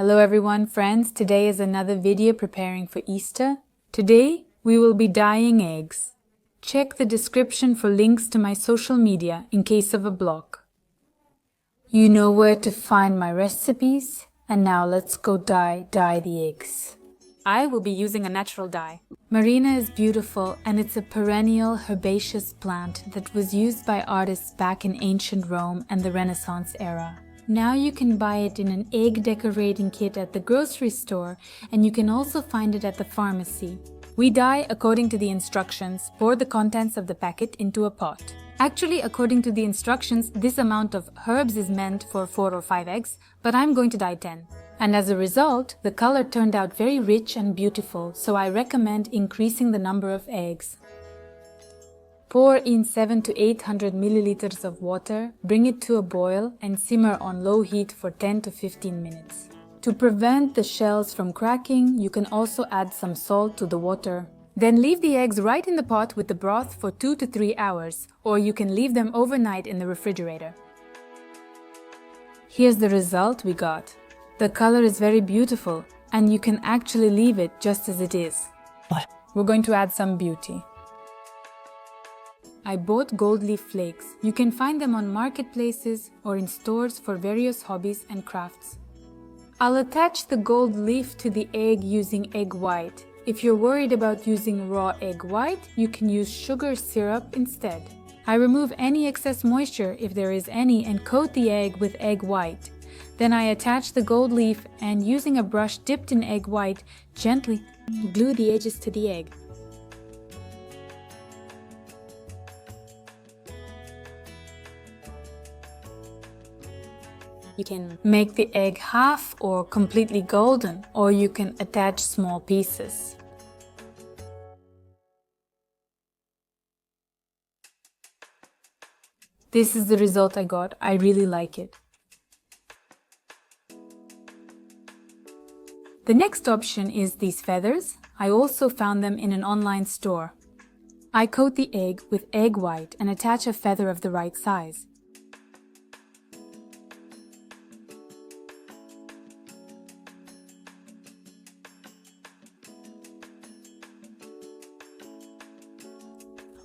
Hello everyone, friends. Today is another video preparing for Easter. Today, we will be dyeing eggs. Check the description for links to my social media in case of a block. You know where to find my recipes, and now let's go dye the eggs. I will be using a natural dye. Marina is beautiful, and it's a perennial herbaceous plant that was used by artists back in ancient Rome and the Renaissance era. Now you can buy it in an egg decorating kit at the grocery store, and you can also find it at the pharmacy. We dye according to the instructions. Pour the contents of the packet into a pot. Actually, according to the instructions, this amount of herbs is meant for 4 or 5 eggs, but I'm going to dye 10. And as a result, the color turned out very rich and beautiful, so I recommend increasing the number of eggs. Pour in 700 to 800 milliliters of water, bring it to a boil and simmer on low heat for 10 to 15 minutes. To prevent the shells from cracking, you can also add some salt to the water. Then leave the eggs right in the pot with the broth for 2 to 3 hours, or you can leave them overnight in the refrigerator. Here's the result we got. The color is very beautiful, and you can actually leave it just as it is. We're going to add some beauty. I bought gold leaf flakes. You can find them on marketplaces or in stores for various hobbies and crafts. I'll attach the gold leaf to the egg using egg white. If you're worried about using raw egg white, you can use sugar syrup instead. I remove any excess moisture, if there is any, and coat the egg with egg white. Then I attach the gold leaf and, using a brush dipped in egg white, gently glue the edges to the egg. You can make the egg half or completely golden, or you can attach small pieces. This is the result I got. I really like it. The next option is these feathers. I also found them in an online store. I coat the egg with egg white and attach a feather of the right size.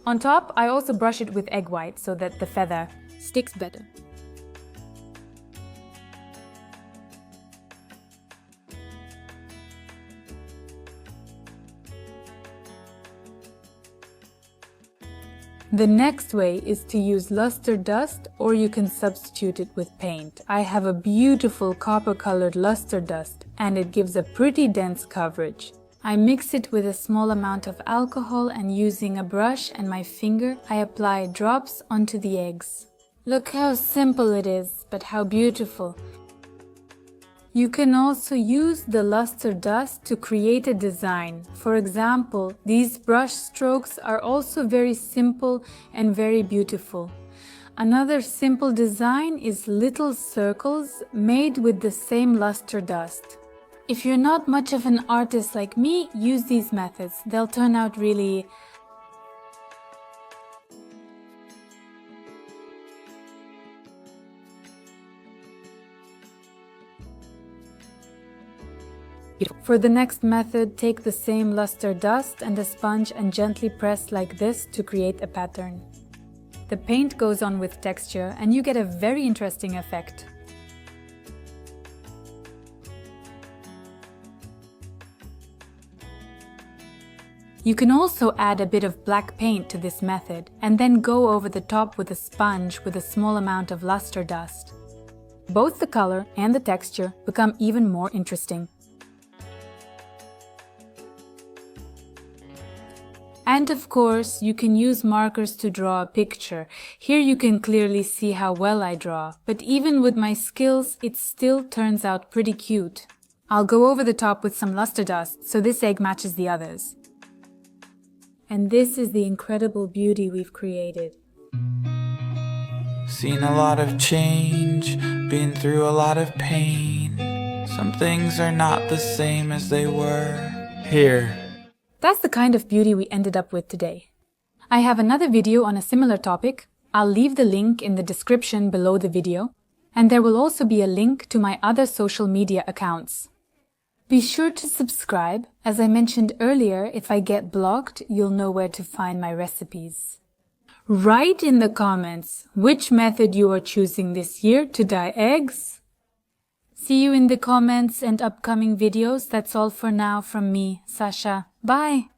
On top, I also brush it with egg white so that the feather sticks better. The next way is to use luster dust, or you can substitute it with paint. I have a beautiful copper-colored luster dust, and it gives a pretty dense coverage. I mix it with a small amount of alcohol, and using a brush and my finger, I apply drops onto the eggs. Look how simple it is, but how beautiful. You can also use the luster dust to create a design. For example, these brush strokes are also very simple and very beautiful. Another simple design is little circles made with the same luster dust. If you're not much of an artist like me, use these methods. They'll turn out really beautiful. For the next method, take the same luster dust and a sponge and gently press like this to create a pattern. The paint goes on with texture and you get a very interesting effect. You can also add a bit of black paint to this method and then go over the top with a sponge with a small amount of luster dust. Both the color and the texture become even more interesting. And of course, you can use markers to draw a picture. Here you can clearly see how well I draw, but even with my skills, it still turns out pretty cute. I'll go over the top with some luster dust so this egg matches the others. And this is the incredible beauty we've created. Seen a lot of change, been through a lot of pain. Some things are not the same as they were. Here. That's the kind of beauty we ended up with today. I have another video on a similar topic. I'll leave the link in the description below the video. And there will also be a link to my other social media accounts. Be sure to subscribe. As I mentioned earlier, if I get blocked, you'll know where to find my recipes. Write in the comments which method you are choosing this year to dye eggs. See you in the comments and upcoming videos. That's all for now from me, Sasha. Bye!